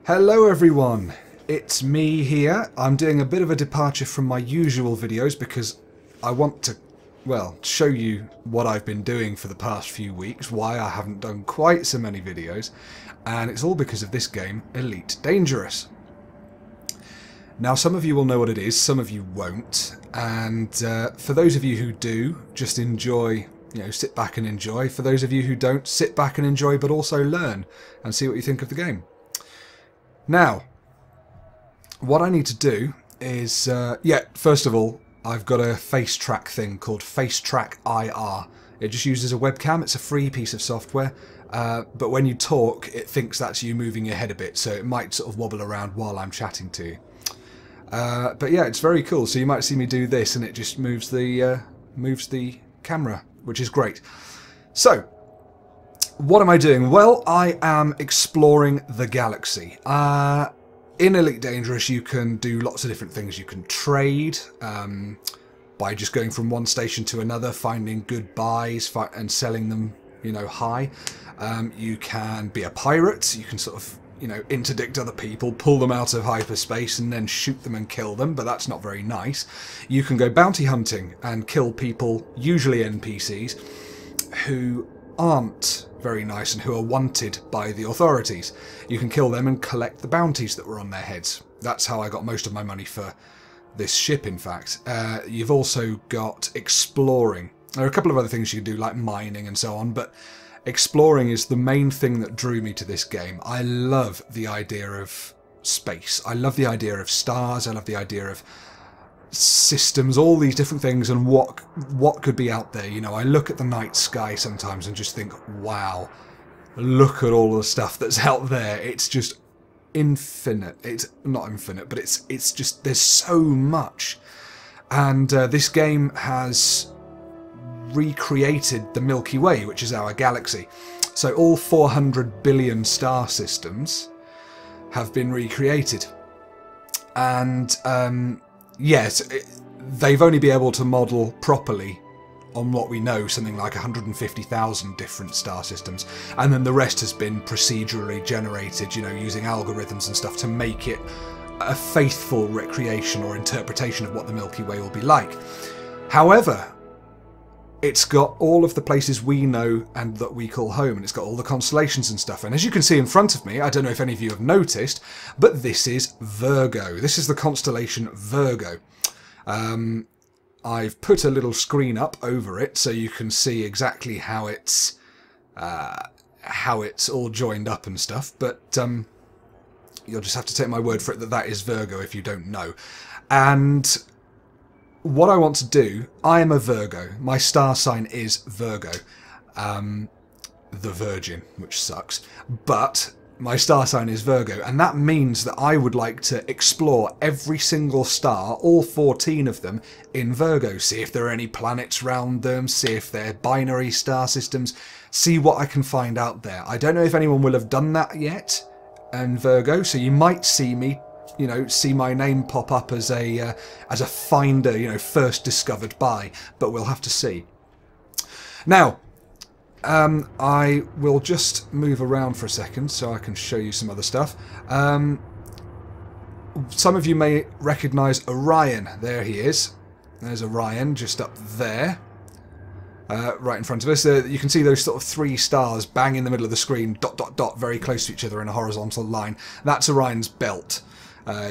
Hello everyone, it's me here. I'm doing a bit of a departure from my usual videos because I want to, well, show you what I've been doing for the past few weeks, why I haven't done quite so many videos, and it's all because of this game, Elite Dangerous. Now some of you will know what it is, some of you won't, and for those of you who do, just enjoy, sit back and enjoy. For those of you who don't, sit back and enjoy, but also learn and see what you think of the game. Now, what I need to do is, first of all, I've got a face track thing called Face Track IR. It just uses a webcam. It's a free piece of software, but when you talk, it thinks that's you moving your head a bit, so it might sort of wobble around while I'm chatting to you. But yeah, it's very cool. So you might see me do this, and it just moves the camera, which is great. So, what am I doing? Well, I am exploring the galaxy. In Elite Dangerous, you can do lots of different things. You can trade by just going from one station to another, finding good buys and selling them, high. You can be a pirate. You can sort of, interdict other people, pull them out of hyperspace, and then shoot them and kill them, but that's not very nice. You can go bounty hunting and kill people, usually NPCs, who aren't very nice and who are wanted by the authorities. You can kill them and collect the bounties that were on their heads. That's how I got most of my money for this ship, in fact. You've also got exploring. There are a couple of other things you can do, like mining and so on, but exploring is the main thing that drew me to this game. I love the idea of space. I love the idea of stars. I love the idea of systems, all these different things, and what could be out there. I look at the night sky sometimes and just think, wow, look at all the stuff that's out there. It's just infinite. It's not infinite, but it's just, there's so much. And this game has recreated the Milky Way, which is our galaxy. So all 400 billion star systems have been recreated. And yes, they've only been able to model properly on what we know, something like 150,000 different star systems. And then the rest has been procedurally generated, using algorithms and stuff to make it a faithful recreation or interpretation of what the Milky Way will be like. However, it's got all of the places we know and that we call home, and it's got all the constellations and stuff. And as you can see in front of me, I don't know if any of you have noticed, but this is Virgo. This is the constellation Virgo. I've put a little screen up over it so you can see exactly how it's all joined up and stuff. But you'll just have to take my word for it that that is Virgo if you don't know. And what I want to do, I am a Virgo. My star sign is Virgo. The Virgin, which sucks. But my star sign is Virgo, and that means that I would like to explore every single star, all 14 of them, in Virgo. See if there are any planets around them, see if they're binary star systems, see what I can find out there. I don't know if anyone will have done that yet in Virgo, so you might see me see my name pop up as a finder, first discovered by, but we'll have to see. Now, I will just move around for a second so I can show you some other stuff. Some of you may recognise Orion. There he is. There's Orion just up there. Right in front of us. You can see those sort of 3 stars bang in the middle of the screen, dot, dot, dot, very close to each other in a horizontal line. That's Orion's belt.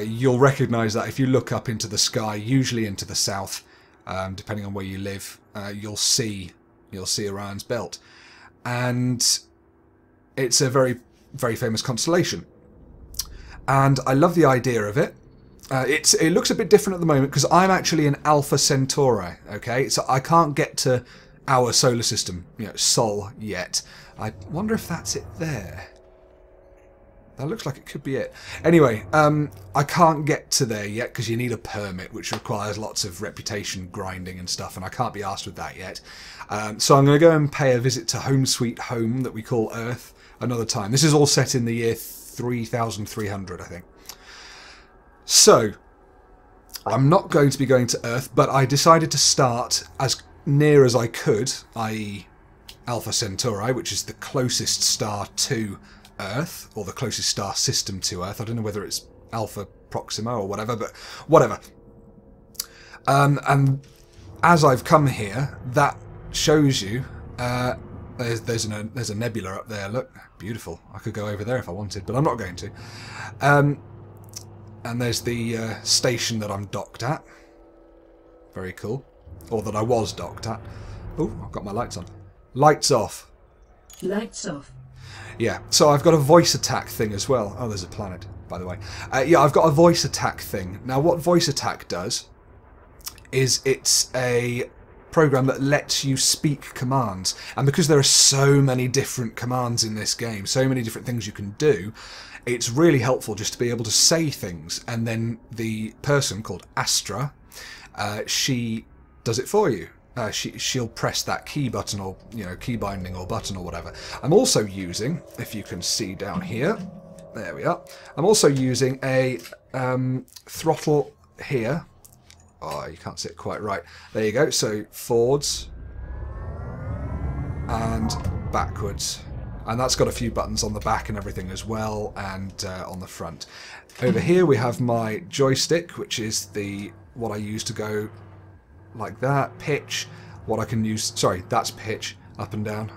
You'll recognise that if you look up into the sky, usually into the south, depending on where you live, you'll see Orion's belt, and it's a very, very famous constellation. And I love the idea of it. It looks a bit different at the moment because I'm actually an Alpha Centauri. Okay, so I can't get to our solar system, Sol, yet. I wonder if that's it there. That looks like it could be it. Anyway, I can't get to there yet because you need a permit, which requires lots of reputation grinding and stuff, and I can't be arsed with that yet. So I'm going to go and pay a visit to Home Sweet Home that we call Earth another time. This is all set in the year 3300, I think. So, I'm not going to be going to Earth, but I decided to start as near as I could, i.e. Alpha Centauri, which is the closest star to Earth, or the closest star system to Earth. I don't know whether it's Alpha Proxima or whatever, but whatever. And as I've come here, that shows you there's a nebula up there. Look, beautiful. I could go over there if I wanted, but I'm not going to. And there's the station that I'm docked at. Very cool. Or that I was docked at. Oh, I've got my lights on. Lights off. Lights off. Yeah, so I've got a voice attack thing as well. Oh, there's a planet, by the way. Yeah, I've got a voice attack thing. Now, what voice attack does is it's a program that lets you speak commands. And because there are so many different commands in this game, so many different things you can do, it's really helpful just to be able to say things. And then the person called Astra, she does it for you. She'll press that key button, or key binding or button or whatever. I'm also using, if you can see down here, there we are. I'm also using a throttle here. Oh, you can't see it quite right. There you go. So forwards and backwards, and that's got a few buttons on the back and everything as well, and on the front. Over here we have my joystick, which is what I use to go like that. Pitch, what I can use, sorry, that's pitch, up and down.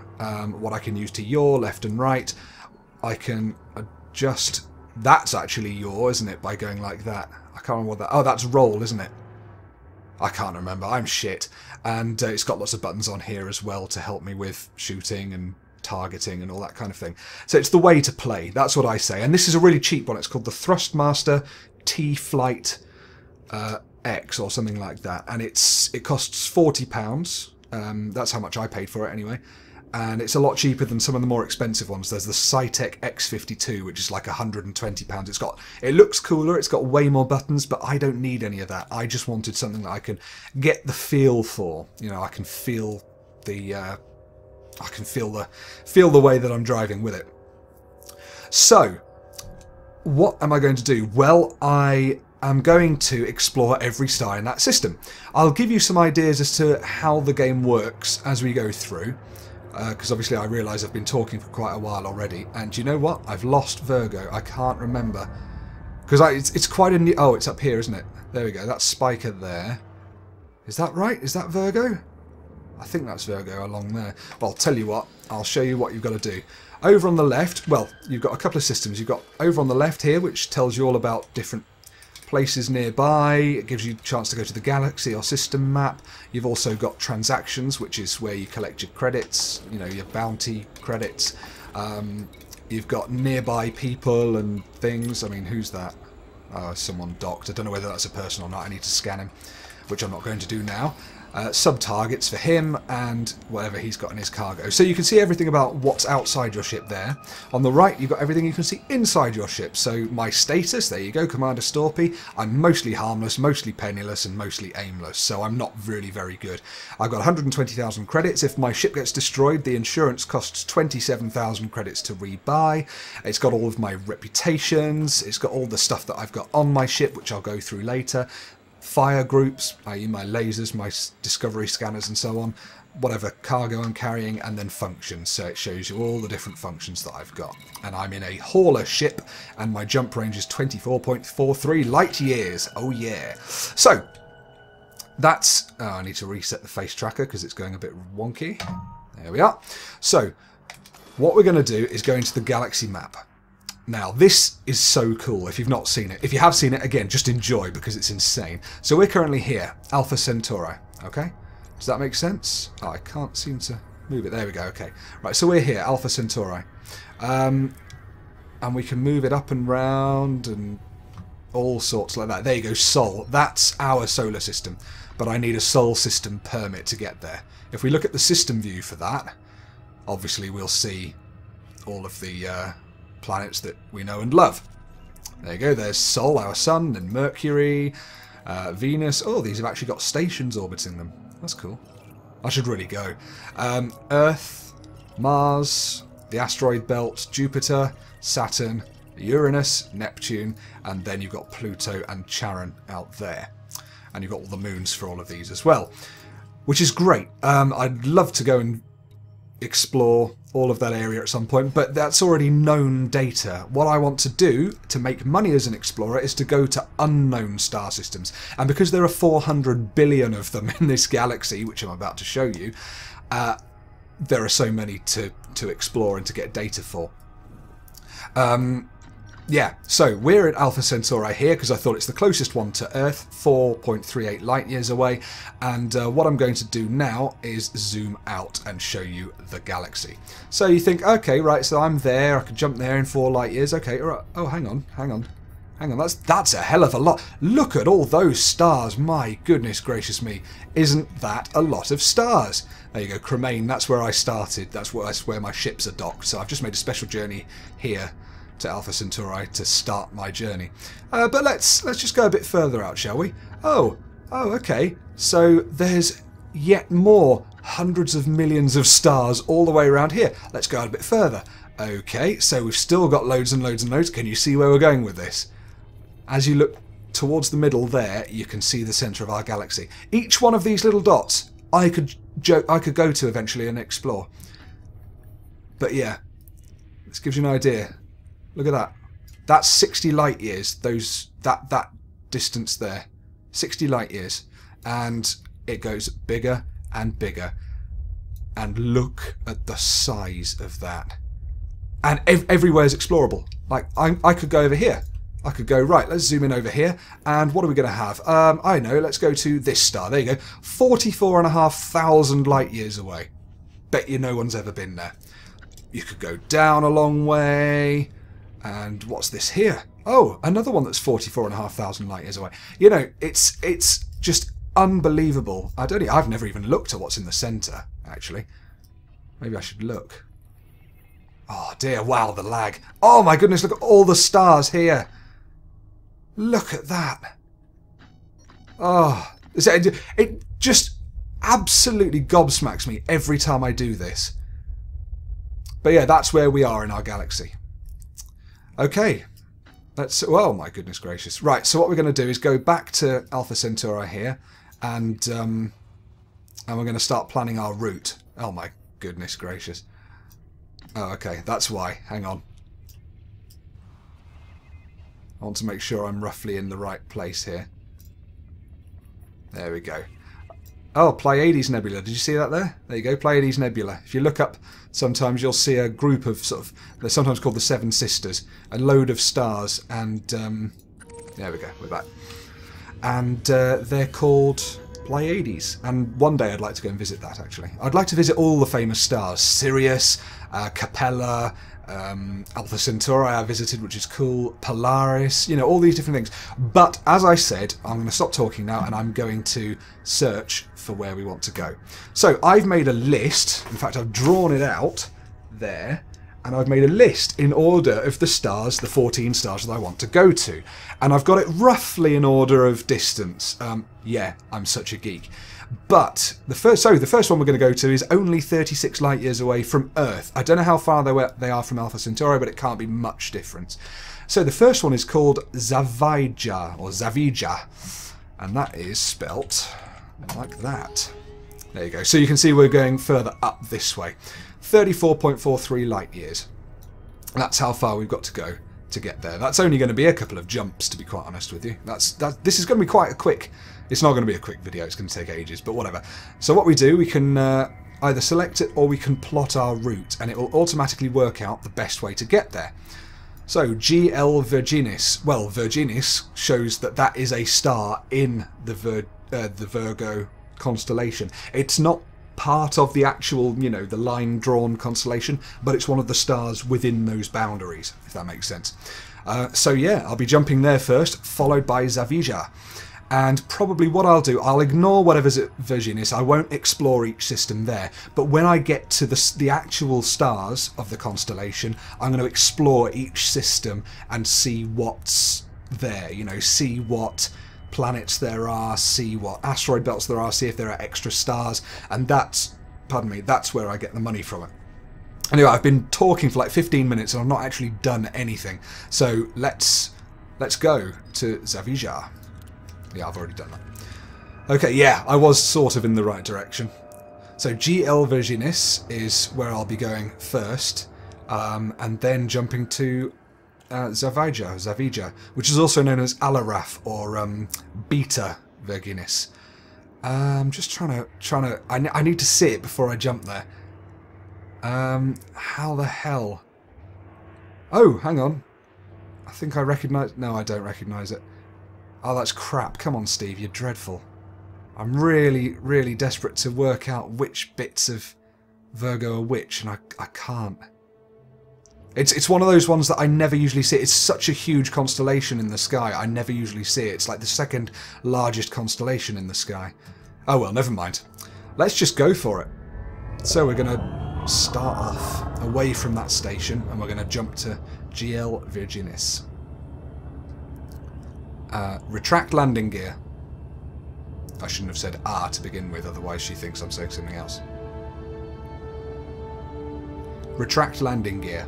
What I can use to yaw, left and right. I can adjust, that's actually yaw, isn't it, by going like that. I can't remember what that, oh, that's roll, isn't it? I can't remember, I'm shit. And it's got lots of buttons on here as well to help me with shooting and targeting and all that kind of thing. So it's the way to play, that's what I say. And this is a really cheap one, it's called the Thrustmaster T-Flight X or something like that, and it costs £40. That's how much I paid for it anyway, and it's a lot cheaper than some of the more expensive ones. There's the Cytec X52, which is like £120. It looks cooler, it's got way more buttons, but I don't need any of that. I just wanted something that I can get the feel for. I can feel the feel the way that I'm driving with it. So what am I going to do? Well, I'm going to explore every star in that system. I'll give you some ideas as to how the game works as we go through, because obviously I realise I've been talking for quite a while already, and you know what? I've lost Virgo. I can't remember. Because it's quite a new... Oh, it's up here, isn't it? There we go. That's Spiker there. Is that right? Is that Virgo? I think that's Virgo along there. Well, I'll tell you what. I'll show you what you've got to do. Over on the left, well, you've got a couple of systems. You've got over on the left here, which tells you all about different places nearby. It gives you a chance to go to the galaxy or system map. You've also got transactions, which is where you collect your credits, your bounty credits. You've got nearby people and things. I mean, who's that? Someone docked. I don't know whether that's a person or not. I need to scan him, which I'm not going to do now. Sub-targets for him and whatever he's got in his cargo. So you can see everything about what's outside your ship there. On the right, you've got everything you can see inside your ship. So my status, there you go, Commander Storpy. I'm mostly harmless, mostly penniless, and mostly aimless, so I'm not really very good. I've got 120,000 credits. If my ship gets destroyed, the insurance costs 27,000 credits to rebuy. It's got all of my reputations. It's got all the stuff that I've got on my ship, which I'll go through later. Fire groups, i.e. my lasers, my discovery scanners and so on, whatever cargo I'm carrying, and then functions, so it shows you all the different functions that I've got. And I'm in a hauler ship, and my jump range is 24.43 light years. Oh yeah. So, that's... Oh, I need to reset the face tracker because it's going a bit wonky. There we are. So, what we're going to do is go into the galaxy map. Now, this is so cool if you've not seen it. If you have seen it, again, just enjoy because it's insane. So we're currently here, Alpha Centauri, okay? Does that make sense? Oh, I can't seem to move it. There we go, okay. Right, so we're here, Alpha Centauri. And we can move it up and round and all sorts like that. There you go, Sol. That's our solar system. But I need a Sol system permit to get there. If we look at the system view for that, obviously we'll see all of the... planets that we know and love. There you go, there's Sol, our sun, and Mercury, Venus. Oh, these have actually got stations orbiting them. That's cool. I should really go. Earth, Mars, the asteroid belt, Jupiter, Saturn, Uranus, Neptune, and then you've got Pluto and Charon out there. And you've got all the moons for all of these as well, which is great. I'd love to go and explore all of that area at some point, but that's already known data. What I want to do to make money as an explorer is to go to unknown star systems. And because there are 400 billion of them in this galaxy, which I'm about to show you, there are so many to explore and to get data for. Yeah, so we're at Alpha Centauri here because I thought it's the closest one to Earth, 4.38 light years away, and what I'm going to do now is zoom out and show you the galaxy. So you think, okay, right, so I'm there, I can jump there in 4 light years, okay, right. Oh, hang on, that's a hell of a lot. Look at all those stars, my goodness gracious me, isn't that a lot of stars? There you go, Cremain, that's where I started, that's where my ships are docked, so I've just made a special journey here to Alpha Centauri to start my journey. But let's just go a bit further out, shall we? Oh, okay. So there's yet more hundreds of millions of stars all the way around here. Let's go out a bit further. Okay, so we've still got loads and loads and loads. Can you see where we're going with this? As you look towards the middle there, you can see the centre of our galaxy. Each one of these little dots I could go to eventually and explore. But yeah, this gives you an idea. Look at that. That's 60 light years. That distance there, 60 light years, and it goes bigger and bigger. And look at the size of that. And everywhere is explorable. Like I could go over here. I could go right. Let's zoom in over here. And what are we going to have? I know. Let's go to this star. There you go. 44,500 light years away. Bet you no one's ever been there. You could go down a long way. And what's this here? Oh, another one that's 44,500 light years away. You know, it's just unbelievable. I've never even looked at what's in the centre, actually. Maybe I should look. Oh dear, wow, the lag. Oh my goodness, look at all the stars here. Look at that. Oh, it just absolutely gobsmacks me every time I do this. But yeah, that's where we are in our galaxy. Okay, oh my goodness gracious. Right, so what we're going to do is go back to Alpha Centauri here, and we're going to start planning our route. Oh my goodness gracious. Oh, okay, that's why. Hang on. I want to make sure I'm roughly in the right place here. There we go. Oh, Pleiades Nebula. Did you see that there? There you go, Pleiades Nebula. If you look up, sometimes you'll see a group of they're sometimes called the Seven Sisters, a load of stars, and there we go, we're back. And they're called Pleiades. And one day I'd like to go and visit that, actually. I'd like to visit all the famous stars. Sirius, Capella, Alpha Centauri I visited, which is cool, Polaris, you know, all these different things. But as I said, I'm going to stop talking now and I'm going to search for where we want to go. So I've made a list, in fact I've drawn it out there, and I've made a list in order of the stars, the 14 stars that I want to go to. And I've got it roughly in order of distance. Yeah, I'm such a geek. But the first one we're going to go to is only 36 light years away from Earth. I don't know how far they are from Alpha Centauri, but it can't be much difference. So the first one is called Zavijah, or Zavijah, and that is spelt like that. There you go. So you can see we're going further up this way. 34.43 light years. That's how far we've got to go to get there. That's only going to be a couple of jumps, to be quite honest with you. This is going to be quite a quick... It's not going to be a quick video, it's going to take ages, but whatever. So what we do, we can either select it or we can plot our route, and it will automatically work out the best way to get there. So GL Virginis. Well, Virginis shows that is a star in the Virgo constellation. It's not part of the actual, you know, the line-drawn constellation, but it's one of the stars within those boundaries, if that makes sense. So yeah, I'll be jumping there first, followed by Zavijah. And probably what I'll do, I'll ignore whatever's at Virginis. I won't explore each system there. But when I get to the actual stars of the constellation, I'm going to explore each system and see what's there. You know, see what planets there are, see what asteroid belts there are, see if there are extra stars. And that's, pardon me, that's where I get the money from it. Anyway, I've been talking for like 15 minutes and I've not actually done anything. So let's go to Zavijah. Yeah, I've already done that. Okay, yeah, I was sort of in the right direction. So GL Virginis is where I'll be going first, and then jumping to Zavijah, which is also known as Alaraf or Beta Virginis. I'm just trying to. I need to see it before I jump there. How the hell? Oh, hang on. I think I recognise. No, I don't recognise it. Oh, that's crap. Come on, Steve. You're dreadful. I'm really, really desperate to work out which bits of Virgo are which, and I can't. It's one of those ones that I never usually see. It's such a huge constellation in the sky. I never usually see it. It's like the second largest constellation in the sky. Oh well, never mind. Let's just go for it. So we're going to start off away from that station, and we're going to jump to GL Virginis. Retract landing gear. I shouldn't have said R to begin with, otherwise she thinks I'm saying something else. Retract landing gear.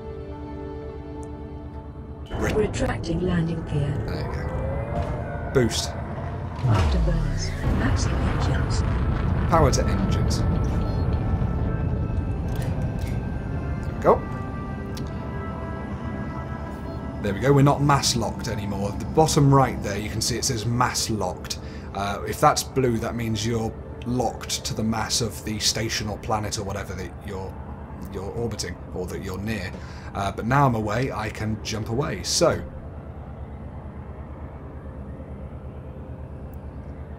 Retracting landing gear. There you go. Boost. Afterburners. Max engines. Power to engines. There we go. There we go. We're not mass locked anymore. At the bottom right there, you can see it says mass locked. If that's blue, that means you're locked to the mass of the station or planet or whatever that you're orbiting, or that you're near. But now I'm away, I can jump away. So,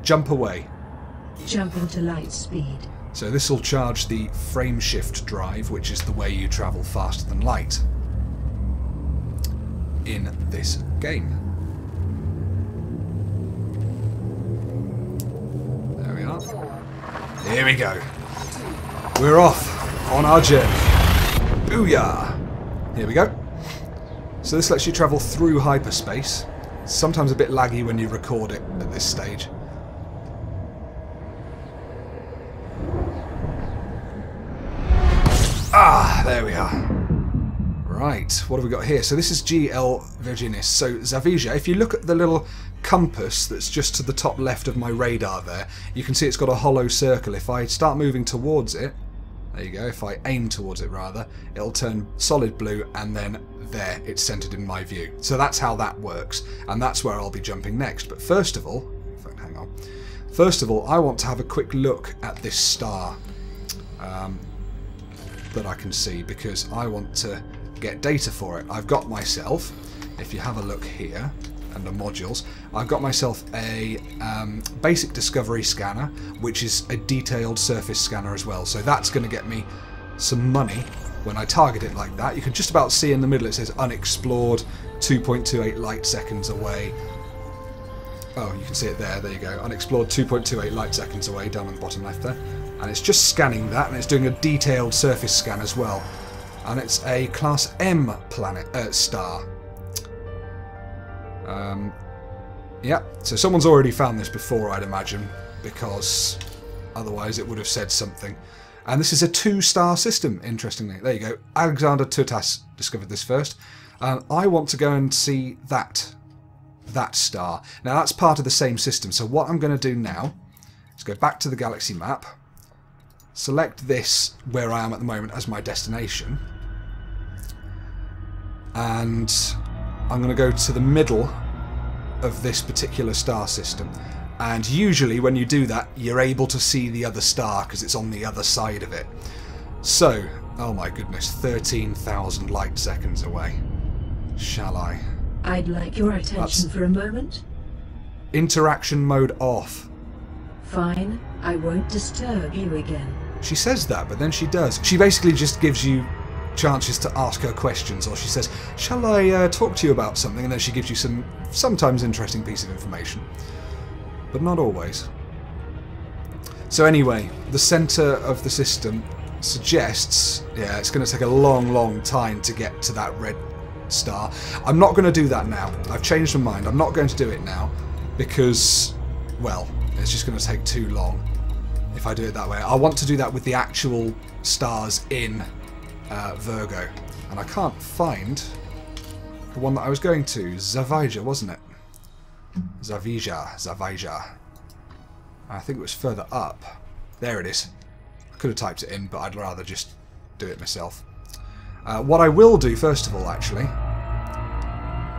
jump away. Jump into light speed. So this will charge the frame shift drive, which is the way you travel faster than light in this game. There we are. Here we go. We're off on our journey. Booyah! Here we go. So this lets you travel through hyperspace. It's sometimes a bit laggy when you record it at this stage. Ah, there we are. Right, what have we got here? So this is GL Virginis. So Zavijah, if you look at the little compass that's just to the top left of my radar there, you can see it's got a hollow circle. If I start moving towards it, there you go, if I aim towards it rather, it'll turn solid blue, and then there, it's centered in my view. So that's how that works, and that's where I'll be jumping next. But first of all, in fact, hang on. First of all, I want to have a quick look at this star that I can see, because I want to get data for it. I've got myself, if you have a look here, under modules, I've got myself a basic discovery scanner, which is a detailed surface scanner as well. So that's going to get me some money when I target it like that. You can just about see in the middle it says unexplored, 2.28 light seconds away. Oh, you can see it there. There you go. Unexplored, 2.28 light seconds away, down on the bottom left there. And it's just scanning that, and it's doing a detailed surface scan as well. And it's a Class M planet star. Yeah, so someone's already found this before, I'd imagine, because otherwise it would have said something. And this is a 2-star system, interestingly. There you go. Alexander Tutas discovered this first. I want to go and see that star. Now, that's part of the same system. So what I'm going to do now is go back to the galaxy map, select this, where I am at the moment, as my destination, and I'm going to go to the middle of this particular star system. And usually when you do that, you're able to see the other star because it's on the other side of it. So, oh my goodness, 13,000 light seconds away. Shall I? I'd like your attention for a moment. Interaction mode off. Fine, I won't disturb you again. She says that, but then she does. She basically just gives you chances to ask her questions, or she says, shall I talk to you about something, and then she gives you some sometimes interesting piece of information, but not always. So anyway, the centre of the system suggests, yeah, it's going to take a long time to get to that red star. I'm not going to do that now. I've changed my mind. I'm not going to do it now because, well, it's just going to take too long if I do it that way. I want to do that with the actual stars in Virgo, and I can't find the one that I was going to. Zavijah, wasn't it? Zavijah. I think it was further up. There it is. I could have typed it in, but I'd rather just do it myself. What I will do, first of all, actually,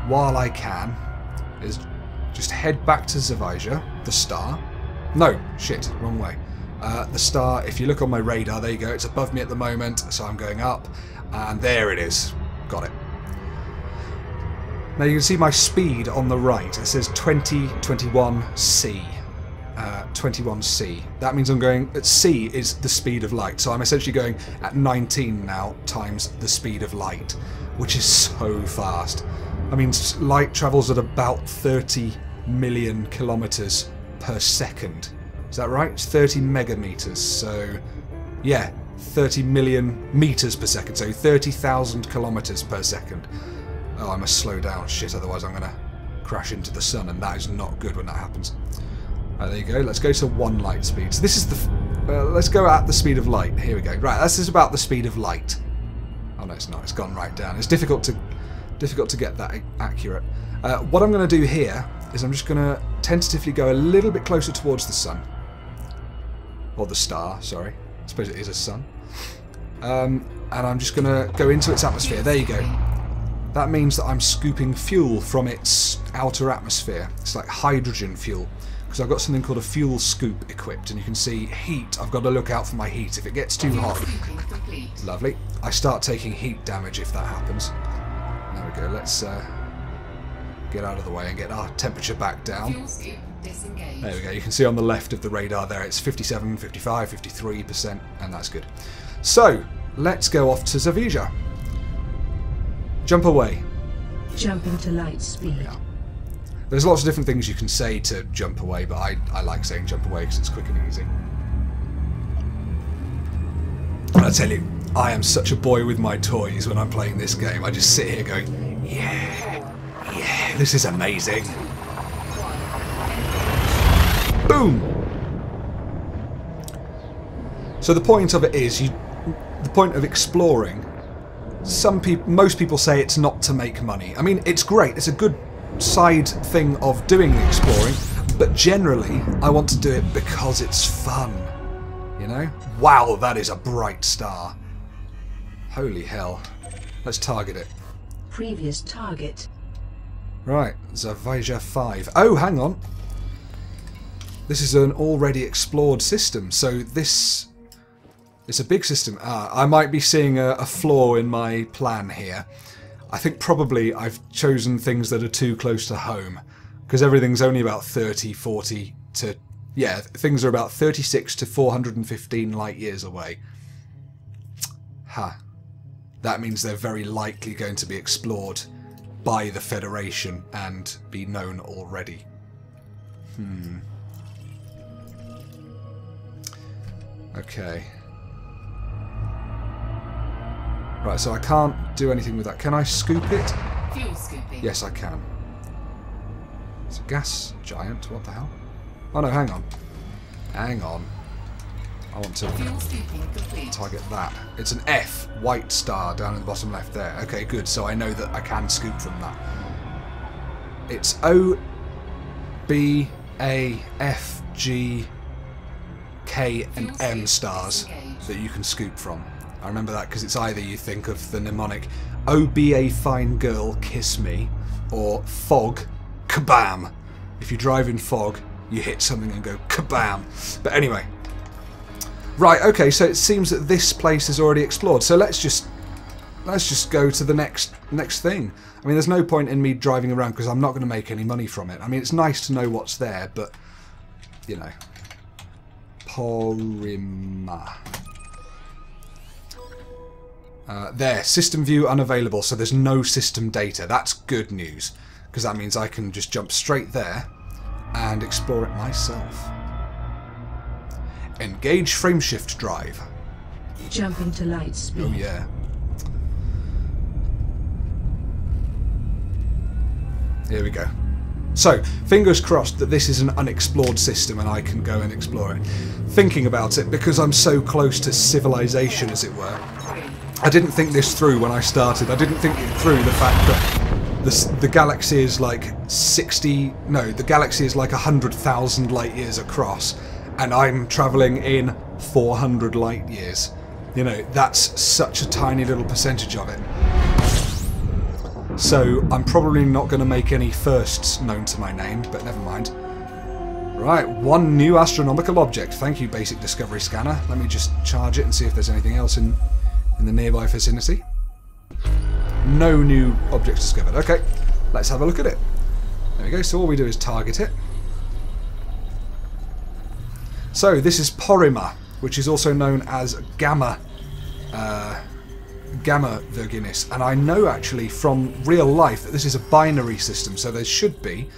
while I can, is just head back to Zavijah, the star. No, shit, wrong way. The star, if you look on my radar, there you go, it's above me at the moment, so I'm going up, and there it is. Got it. Now you can see my speed on the right. It says 2021C. 21C. That means I'm going at C is the speed of light. So I'm essentially going at 19 now times the speed of light, which is so fast. I mean, light travels at about 30 million kilometers per second. Is that right? It's 30 megameters. So yeah, 30 million meters per second. So 30,000 kilometers per second. Oh, I must slow down, shit, otherwise I'm going to crash into the sun, and that is not good when that happens. There you go, let's go to 1 light speed. So this is the... let's go at the speed of light. Here we go. Right, this is about the speed of light. Oh no, it's not. It's gone right down. It's difficult to get that accurate. What I'm going to do here is I'm just going to tentatively go a little bit closer towards the sun. Or the star, sorry. I suppose it is a sun. And I'm just going to go into its atmosphere. There you go. That means that I'm scooping fuel from its outer atmosphere. It's like hydrogen fuel. Because I've got something called a fuel scoop equipped, and you can see heat. I've got to look out for my heat. If it gets too hot, lovely, I start taking heat damage if that happens. There we go. Let's get out of the way and get our temperature back down. There we go. You can see on the left of the radar there, it's 57, 55, 53%, and that's good. So, let's go off to Zavijah. Jump away. Jump into light speed. Yeah. There's lots of different things you can say to jump away, but I like saying jump away because it's quick and easy. And I tell you, I am such a boy with my toys when I'm playing this game. I just sit here going, yeah, this is amazing. Boom! So the point of it is, the point of exploring, most people say it's not to make money. I mean, it's great. It's a good side thing of doing the exploring, but generally, I want to do it because it's fun. You know? Wow, that is a bright star. Holy hell. Let's target it. Previous target. Right, Zavijah 5. Oh, hang on. This is an already explored system, so this... It's a big system. I might be seeing a flaw in my plan here. I think probably I've chosen things that are too close to home, because everything's only about 30, 40 to... Yeah, things are about 36 to 415 light years away. That means they're very likely going to be explored by the Federation and be known already. Okay. Right, so I can't do anything with that. Can I scoop it? Fuel scooping. Yes, I can. It's a gas giant. What the hell? Oh no, hang on. Hang on. I want to target that. It's an F, white star down in the bottom left there. Okay, good. So I know that I can scoop from that. It's O, B, A, F, G, K, and M stars that you can scoop from. I remember that because it's either you think of the mnemonic "Oh, be a fine girl, kiss me," or "Fog, kabam." If you drive in fog, you hit something and go kabam. But anyway, right, okay. So it seems that this place is already explored. So let's just go to the next thing. I mean, there's no point in me driving around because I'm not going to make any money from it. I mean, it's nice to know what's there, but you know, Porrima. There, system view unavailable, so there's no system data. That's good news, because that means I can just jump straight there and explore it myself. Engage frameshift drive. Jump into light speed. Oh yeah. Here we go. So, fingers crossed that this is an unexplored system and I can go and explore it. Thinking about it, because I'm so close to civilization, as it were, I didn't think this through when I started. I didn't think it through the fact that the galaxy is like the galaxy is like 100,000 light years across, and I'm travelling in 400 light years. You know, that's such a tiny little percentage of it. So I'm probably not going to make any firsts known to my name, but never mind. Right, one new astronomical object. Thank you, basic discovery scanner. Let me just charge it and see if there's anything else in the nearby vicinity. No new objects discovered. Okay, let's have a look at it. There we go. So all we do is target it. So this is Porrima, which is also known as Gamma Virginis, and I know actually from real life that this is a binary system, so there should be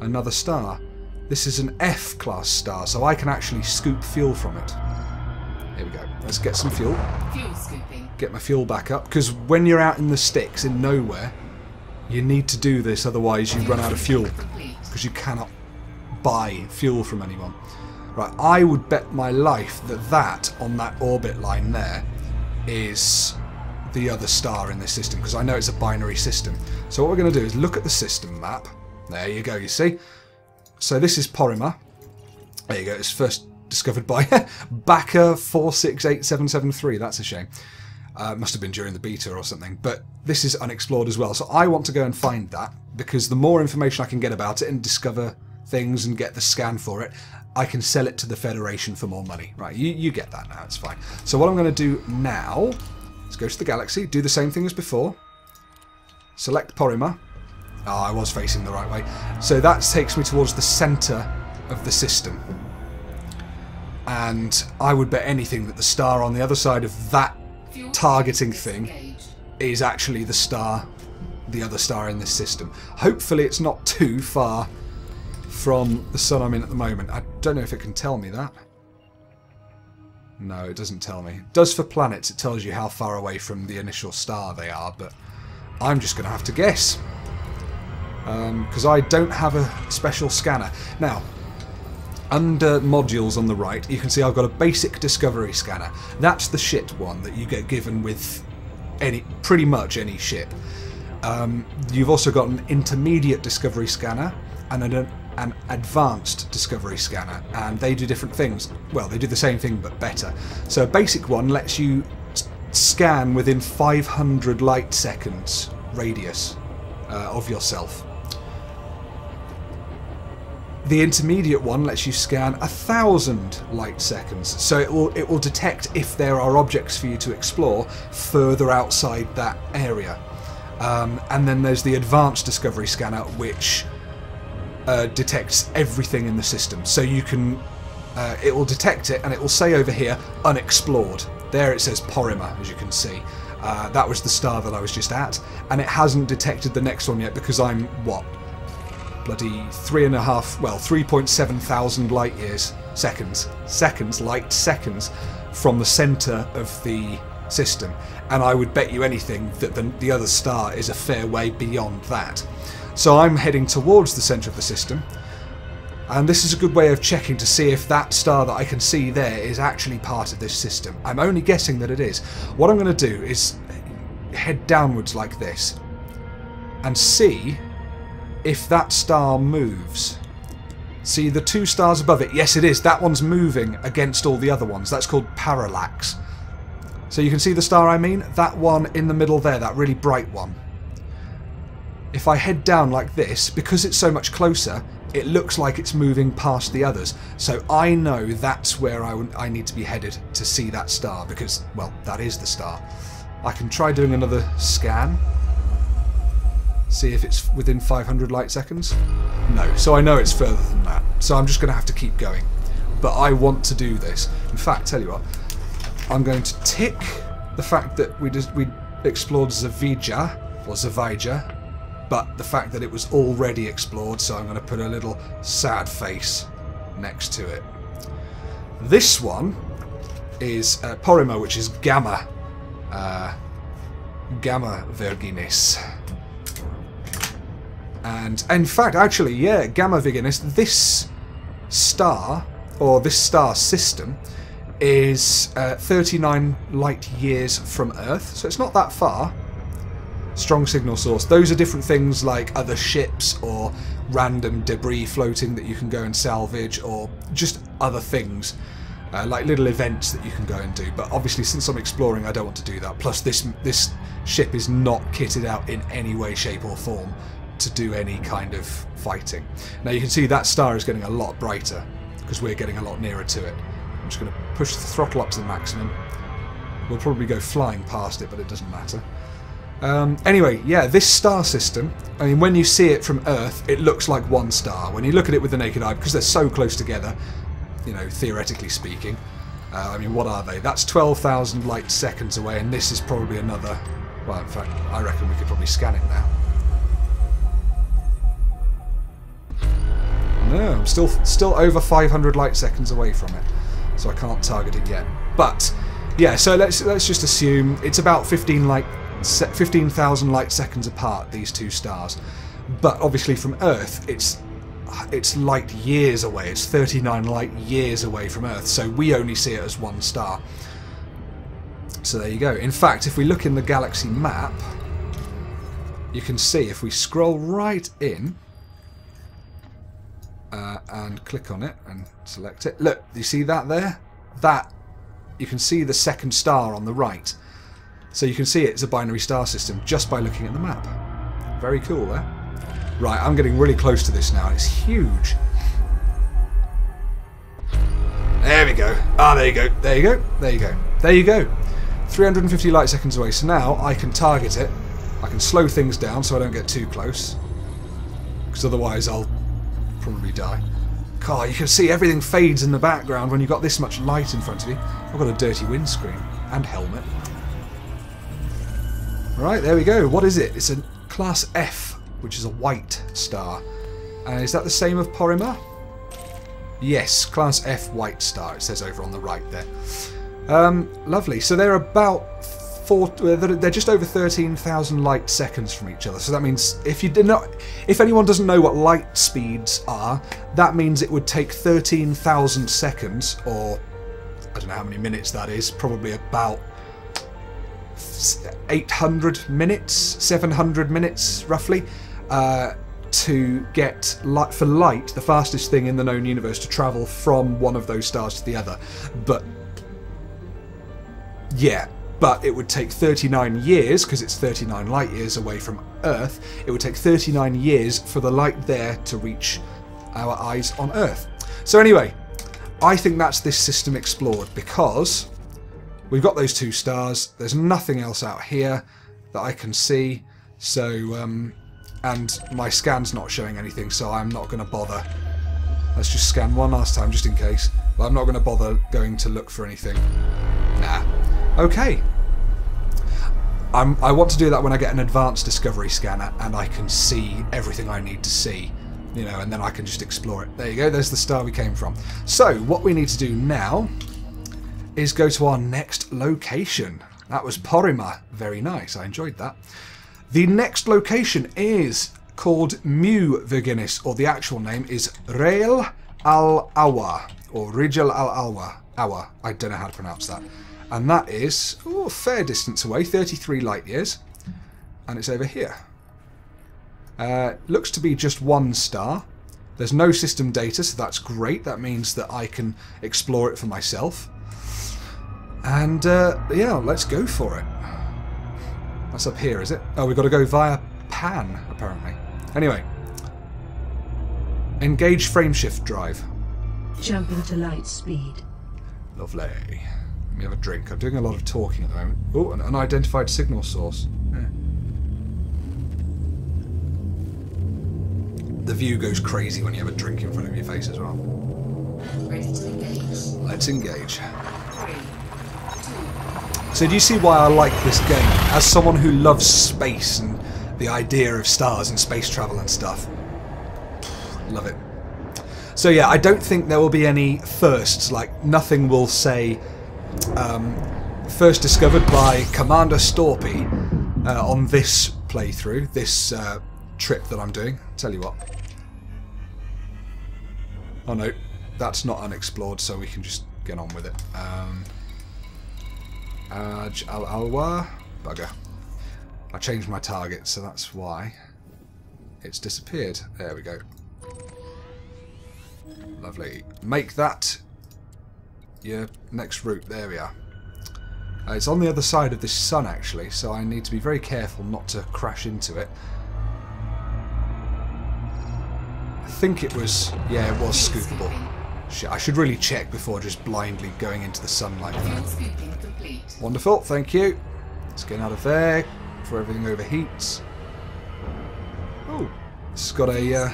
another star. This is an F-class star, so I can actually scoop fuel from it. Here we go. Let's get some fuel. Fuel scooping. Get my fuel back up, because when you're out in the sticks, in nowhere, you need to do this, otherwise you run out of fuel, because you cannot buy fuel from anyone. Right, I would bet my life that that, on that orbit line there, is the other star in this system, because I know it's a binary system. So what we're going to do is look at the system map. There you go, you see. So this is Porrima. There you go, it's first discovered by Backer 468773. That's a shame. Must have been during the beta or something. But this is unexplored as well. So I want to go and find that, because the more information I can get about it and discover things and get the scan for it, I can sell it to the Federation for more money. Right, you get that now, it's fine. So what I'm going to do now is go to the galaxy, do the same thing as before. Select Porrima. Oh, I was facing the right way. So that takes me towards the centre of the system. And I would bet anything that the star on the other side of that targeting thing is actually the star, the other star in this system. Hopefully it's not too far from the sun I'm in at the moment. I don't know if it can tell me that. No, it doesn't tell me. It does for planets, it tells you how far away from the initial star they are, but I'm just going to have to guess. Because I don't have a special scanner. Now, under modules on the right, you can see I've got a basic discovery scanner. That's the shit one that you get given with pretty much any ship. You've also got an intermediate discovery scanner and an advanced discovery scanner, and they do different things. Well, they do the same thing but better. So a basic one lets you scan within 500 light seconds radius of yourself. The intermediate one lets you scan 1,000 light seconds, so it will detect if there are objects for you to explore further outside that area. And then there's the advanced discovery scanner, which detects everything in the system. So you can, it will detect it, and it will say over here, unexplored. There it says Porrima, as you can see. That was the star that I was just at, and it hasn't detected the next one yet because I'm, what? Bloody 3.7 thousand light years, light seconds from the centre of the system. And I would bet you anything that the other star is a fair way beyond that. So I'm heading towards the centre of the system, and this is a good way of checking to see if that star that I can see there is actually part of this system. I'm only guessing that it is. What I'm going to do is head downwards like this and see if that star moves. See the two stars above it? Yes, it is. That one's moving against all the other ones. That's called parallax. So you can see the star I mean? That one in the middle there, that really bright one. If I head down like this, because it's so much closer, it looks like it's moving past the others. So I know that's where I need to be headed to see that star, because, well, that is the star. I can try doing another scan. See if it's within 500 light seconds. No, so I know it's further than that. So I'm just going to have to keep going. But I want to do this. In fact, tell you what, I'm going to tick the fact that we explored Zavijah, or Zavijah, but the fact that it was already explored, so I'm going to put a little sad face next to it. This one is Porrima, which is Gamma Virginis. And in fact, actually, yeah, Gamma Virginis, this star, or this star system, is 39 light years from Earth, so it's not that far. Strong signal source. Those are different things like other ships or random debris floating that you can go and salvage, or just other things. like little events that you can go and do. But obviously, since I'm exploring, I don't want to do that. Plus, this ship is not kitted out in any way, shape, or form to do any kind of fighting. Now you can see that star is getting a lot brighter because we're getting a lot nearer to it. I'm just going to push the throttle up to the maximum. We'll probably go flying past it, but it doesn't matter. Anyway, yeah, this star system, I mean, when you see it from Earth, it looks like one star. When you look at it with the naked eye, because they're so close together, you know, theoretically speaking, I mean, what are they? That's 12,000 light seconds away, and this is probably another... Well, in fact, I reckon we could probably scan it now. No, I'm still over 500 light seconds away from it, so I can't target it yet. But yeah, so let's just assume it's about 15,000 light seconds apart, these two stars. But obviously from Earth, it's light years away. It's 39 light years away from Earth, so we only see it as one star. So there you go. In fact, if we look in the galaxy map, you can see if we scroll right in. And click on it and select it. Look, you see that there? That, you can see the second star on the right. So you can see it's a binary star system just by looking at the map. Very cool there. Right, I'm getting really close to this now. It's huge. There we go. Ah, there you go. There you go. There you go. There you go. 350 light seconds away. So now I can target it. I can slow things down so I don't get too close. Because otherwise I'll probably die. God, you can see everything fades in the background when you've got this much light in front of you. I've got a dirty windscreen and helmet. Right, there we go. What is it? It's a class F, which is a white star. Is that the same of Porrima? Yes, class F white star, it says over on the right there. Lovely. So they're about they're just over 13,000 light seconds from each other. So that means if anyone doesn't know what light speeds are, that means it would take 13,000 seconds, or I don't know how many minutes that is, probably about 800 minutes, 700 minutes roughly, to get for light, the fastest thing in the known universe, to travel from one of those stars to the other. But yeah. But it would take 39 years, because it's 39 light years away from Earth, it would take 39 years for the light there to reach our eyes on Earth. So anyway, I think that's this system explored, because we've got those two stars, there's nothing else out here that I can see, so, and my scan's not showing anything, so I'm not going to bother. Let's just scan one last time, just in case. But I'm not going to bother going to look for anything. Nah. Okay. I want to do that when I get an advanced discovery scanner and I can see everything I need to see, you know, and then I can just explore it. There you go, there's the star we came from. So, what we need to do now is go to our next location. That was Porrima. Very nice, I enjoyed that. The next location is called Mu Virginis, or the actual name is Rijl al Awwa, or Rijl al Awwa. I don't know how to pronounce that. And that is a fair distance away, 33 light years. And it's over here. Looks to be just one star. There's no system data, so that's great. That means that I can explore it for myself. And yeah, let's go for it. That's up here, is it? Oh, we've got to go via Pan, apparently. Anyway. Engage frameshift drive. Jump into light speed. Lovely. Let me have a drink. I'm doing a lot of talking at the moment. Oh, an unidentified signal source. Yeah. The view goes crazy when you have a drink in front of your face as well. Ready to engage. Let's engage. 3, 2. So do you see why I like this game? As someone who loves space and the idea of stars and space travel and stuff. Love it. So yeah, I don't think there will be any firsts. Like, nothing will say first discovered by Commander Storpy on this playthrough, this trip that I'm doing. Tell you what. Oh no, that's not unexplored, so we can just get on with it. Rijl al Awwa. Bugger. I changed my target, so that's why it's disappeared. There we go. Lovely. Make that Your next route. There we are. It's on the other side of this sun, actually, so I need to be very careful not to crash into it. I think it was... Yeah, it was scoopable. Shit, I should really check before just blindly going into the sun like that. Wonderful, thank you. Let's get out of there before everything overheats. Oh, it's got a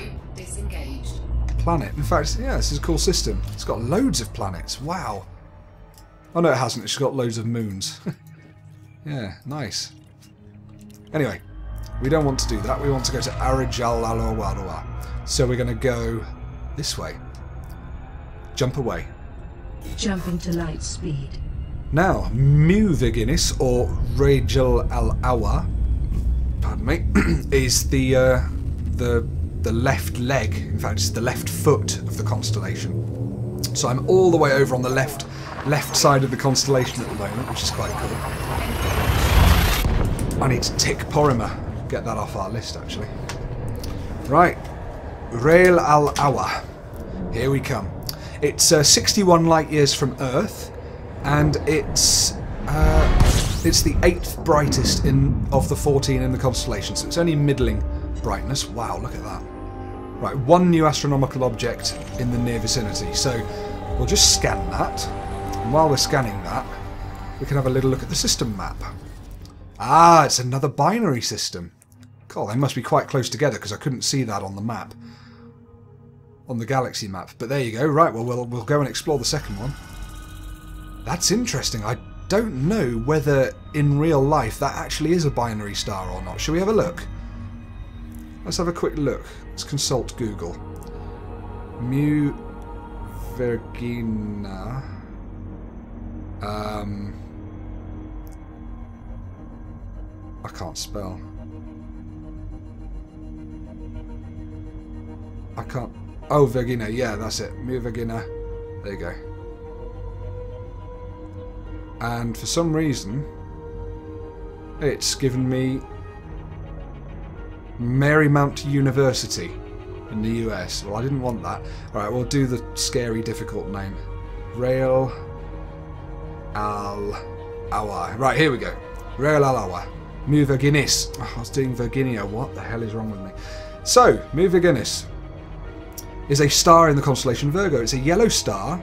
planet. In fact, yeah, this is a cool system. It's got loads of planets. Wow. Oh no, it hasn't. It's got loads of moons. Yeah, nice. Anyway, we don't want to do that. We want to go to Rijl al Awwa. So we're going to go this way. Jump away. Jumping to light speed. Now, Virginis, or Rijl al Awwa, pardon me, is the left leg. In fact, it's the left foot of the constellation. So I'm all the way over on the left side of the constellation at the moment, which is quite cool. I need to tick Porrima. Get that off our list, actually. Right, Rijl al Awwa. Here we come. It's 61 light years from Earth, and it's the 8th brightest of the 14 in the constellation, so it's only middling brightness. Wow, look at that. Right, one new astronomical object in the near vicinity, so we'll just scan that, and while we're scanning that, we can have a little look at the system map. Ah, it's another binary system. Cool, they must be quite close together because I couldn't see that on the map. On the galaxy map. But there you go. Right, well, we'll go and explore the second one. That's interesting. I don't know whether in real life that actually is a binary star or not. Shall we have a look? Let's have a quick look. Let's consult Google. Mu Virginia. I can't spell. I can't... Oh, Virginia, yeah, that's it. Mu Virginia. There you go. And for some reason, it's given me Marymount University in the US. Well, I didn't want that. Alright, we'll do the scary, difficult name. Rijl al Awwa. Right, here we go. Rijl al Awwa. Mu Virginis. Oh, I was doing Virginia. What the hell is wrong with me? So, Mu Virginis is a star in the constellation Virgo. It's a yellow star,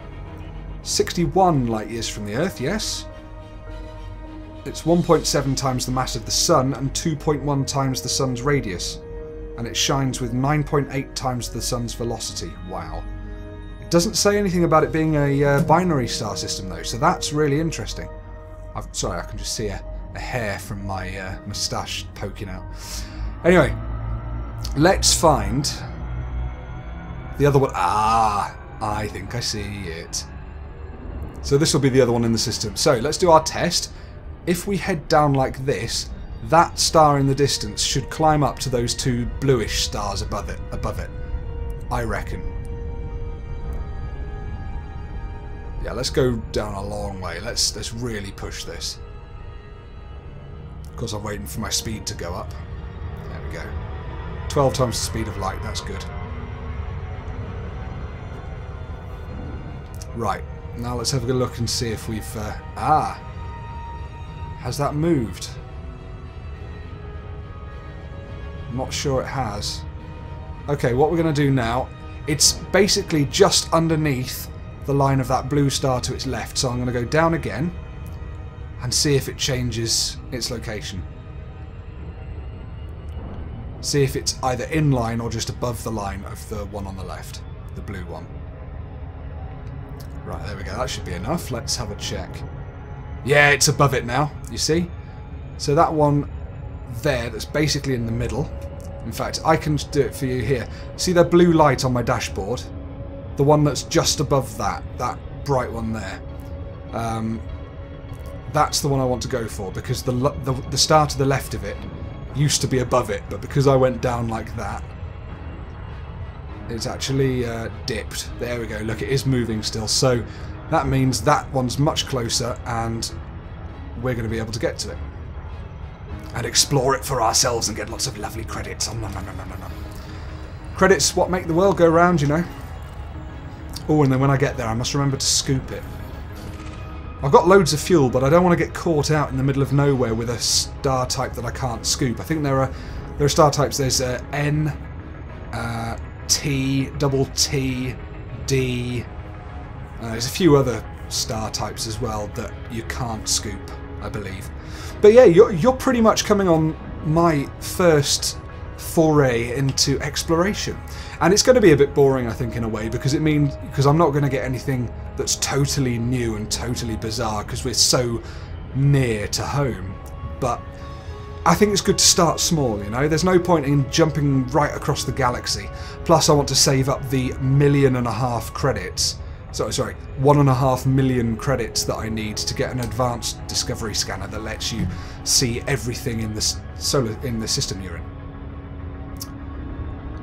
61 light years from the Earth, yes. It's 1.7 times the mass of the Sun and 2.1 times the Sun's radius. And it shines with 9.8 times the Sun's velocity. Wow. It doesn't say anything about it being a binary star system, though, so that's really interesting. Sorry, I can just see a hair from my moustache poking out. Anyway, let's find... the other one. Ah, I think I see it. So this will be the other one in the system. So let's do our test. If we head down like this, that star in the distance should climb up to those two bluish stars above it. I reckon. Yeah, let's go down a long way. Let's really push this. Of course, I'm waiting for my speed to go up. There we go. 12 times the speed of light. That's good. Right, now let's have a look and see if we've... has that moved? I'm not sure it has. Okay, what we're going to do now, it's basically just underneath the line of that blue star to its left, so I'm going to go down again and see if it changes its location. See if it's either in line or just above the line of the one on the left, the blue one. Right, there we go. That should be enough. Let's have a check. Yeah, it's above it now, you see? So that one there, that's basically in the middle. In fact, I can do it for you here. See the blue light on my dashboard? The one that's just above that bright one there. That's the one I want to go for, because the star to the left of it used to be above it, but because I went down like that, it's actually dipped. There we go. Look, it is moving still. So that means that one's much closer, and we're going to be able to get to it and explore it for ourselves and get lots of lovely credits. Oh, no. Credits, what make the world go round, you know. Oh, and then when I get there, I must remember to scoop it. I've got loads of fuel, but I don't want to get caught out in the middle of nowhere with a star type that I can't scoop. I think there are star types. There's N, T, double T, D. There's a few other star types as well that you can't scoop, I believe. But yeah, you're pretty much coming on my first foray into exploration, and it's going to be a bit boring, I think, in a way, because I'm not going to get anything that's totally new and totally bizarre because we're so near to home. But I think it's good to start small, you know. There's no point in jumping right across the galaxy. Plus, I want to save up the 1.5 million credits. Sorry, 1.5 million credits that I need to get an advanced discovery scanner that lets you see everything in the system you're in.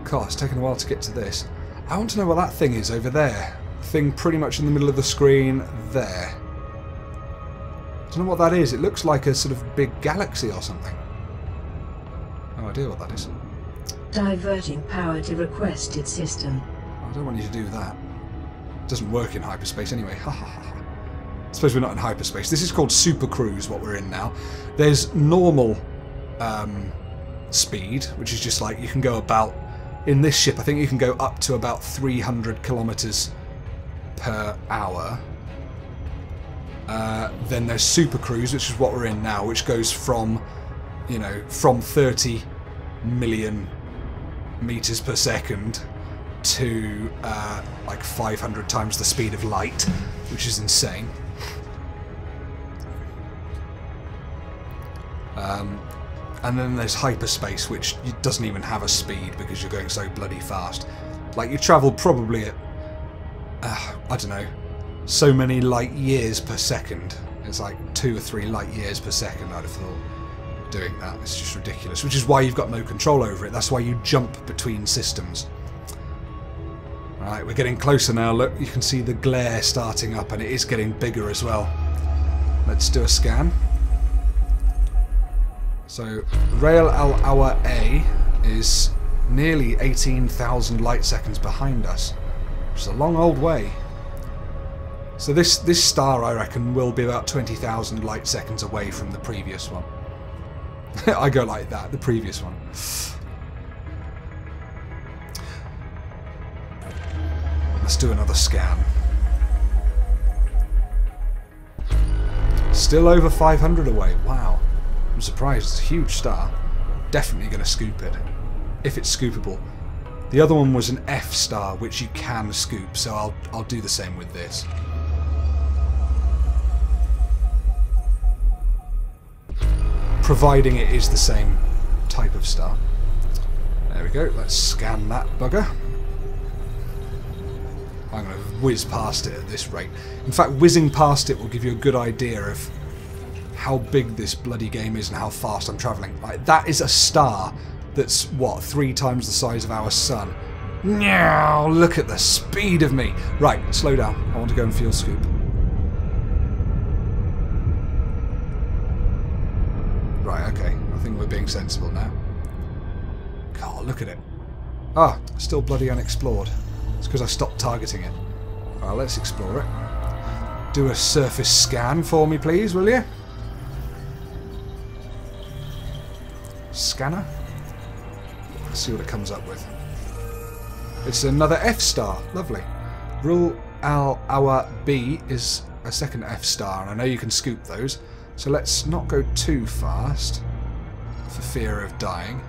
God, it's taken a while to get to this. I want to know what that thing is over there. Thing pretty much in the middle of the screen there. I don't know what that is. It looks like a sort of big galaxy or something. No idea what that is. Diverting power to requested system. I don't want you to do that. It doesn't work in hyperspace anyway. Ha ha ha. I suppose we're not in hyperspace. This is called Super Cruise, what we're in now. There's normal speed, which is just like you can go about... In this ship, I think you can go up to about 300 kilometers per hour. Then there's Super Cruise, which is what we're in now, which goes from, you know, from 30 million meters per second to like 500 times the speed of light, which is insane. And then there's hyperspace, which doesn't even have a speed because you're going so bloody fast. Like, you travel probably at, I don't know, so many light years per second. It's like 2 or 3 light years per second, I'd have thought, doing that. It's just ridiculous, which is why you've got no control over it. That's why you jump between systems. Right, we're getting closer now. Look, you can see the glare starting up, and it is getting bigger as well. Let's do a scan. So, Rijl al Awwa A is nearly 18,000 light seconds behind us, which is a long old way. So this star, I reckon, will be about 20,000 light seconds away from the previous one. I go like that, the previous one. Let's do another scan. Still over 500 away, wow. I'm surprised. It's a huge star. Definitely going to scoop it, if it's scoopable. The other one was an F star, which you can scoop, so I'll do the same with this. Providing it is the same type of star. There we go. Let's scan that bugger. I'm going to whiz past it at this rate. In fact, whizzing past it will give you a good idea of how big this bloody game is and how fast I'm travelling. Like, that is a star that's, what, 3 times the size of our sun. Now, look at the speed of me. Right, slow down. I want to go and fuel scoop. Right, okay. I think we're being sensible now. God, look at it. Ah, still bloody unexplored. It's because I stopped targeting it. Well, let's explore it. Do a surface scan for me, please, will you? Scanner. Let's see what it comes up with. It's another F star. Lovely. Rijl al Awwa B is a second F star, and I know you can scoop those. So let's not go too fast for fear of dying.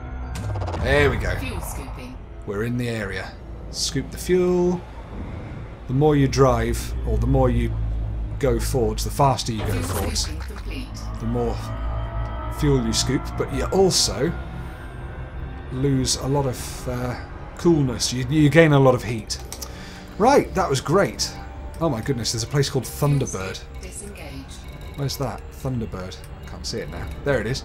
There we go. Fuel scooping. We're in the area. Scoop the fuel. The more you drive, or the more you go forwards, the faster you go forwards, the more fuel you scoop, but you also lose a lot of coolness. You gain a lot of heat. Right, that was great. Oh my goodness, there's a place called Thunderbird. Where's that? Thunderbird. I can't see it now. There it is.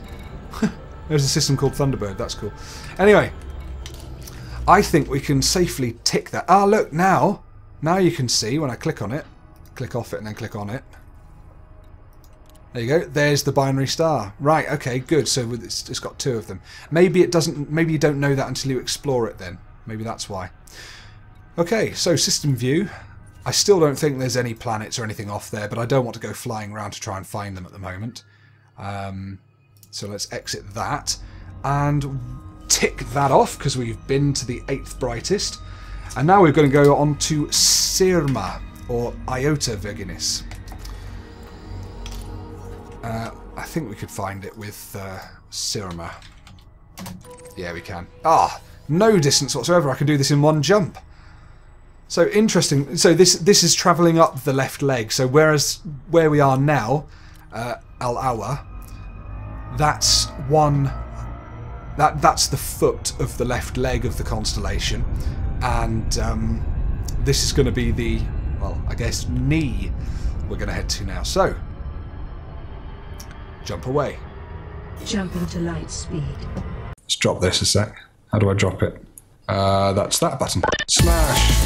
There's a system called Thunderbird. That's cool. Anyway, I think we can safely tick that. Ah, look, now you can see when I click on it, click off it and then click on it. There you go. There's the binary star. Right, okay, good. So it's got 2 of them. Maybe it doesn't. Maybe you don't know that until you explore it then. Maybe that's why. Okay, so system view. I still don't think there's any planets or anything off there, but I don't want to go flying around to try and find them at the moment. So let's exit that and tick that off because we've been to the 8th brightest. And now we're going to go on to Porrima, or Iota Virginis. I think we could find it with Porrima. Yeah, we can. Ah, no distance whatsoever. I can do this in one jump. So interesting. So this is travelling up the left leg. So whereas where we are now, Al Awwa, that's that's the foot of the left leg of the constellation, and this is going to be the, well, I guess, knee we're going to head to now. So jump away. Jumping to light speed. Let's drop this a sec. How do I drop it? That's that button. Smash!